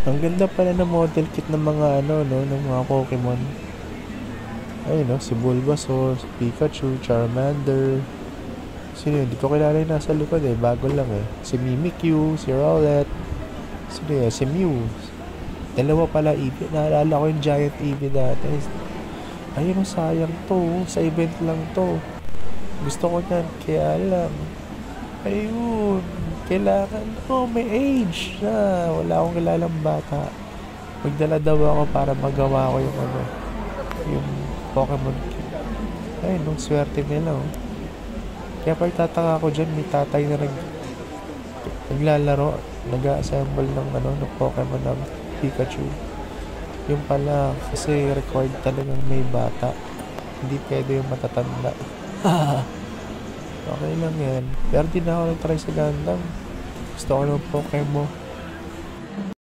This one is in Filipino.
Ang ganda pala ng model kit ng mga ano, no, ng mga Pokemon. Ayun, no, si Bulbasaur, si Pikachu, Charmander. Sino yun? Di ko kilala yung nasa likod eh. Bago lang eh. Si Mimikyu, si Rowlet. Sino yun? Si Mew. Dalawa pala Eevee. Naalala ko yung giant Eevee dati. Ayun, sayang to. Sa event lang to. Gusto ko yan. Kaya lang. Ayun. Kailangan. Oh, may age na. Wala akong kilalang bata. Magdala daw ako para magawa ko yung ano. Yung Pokemon kit. Ayun, nung swerte nila oh. Kaya pagtataka ko dyan, may tatay na naglalaro, nag-assemble ng ano, ng Pokemon ng Pikachu. Yung pala, kasi required talagang may bata. Hindi pwede yung matatanda. Okay lang yan. Pero di na ako nag-try sa Gundam. Gusto ko ng Pokemon.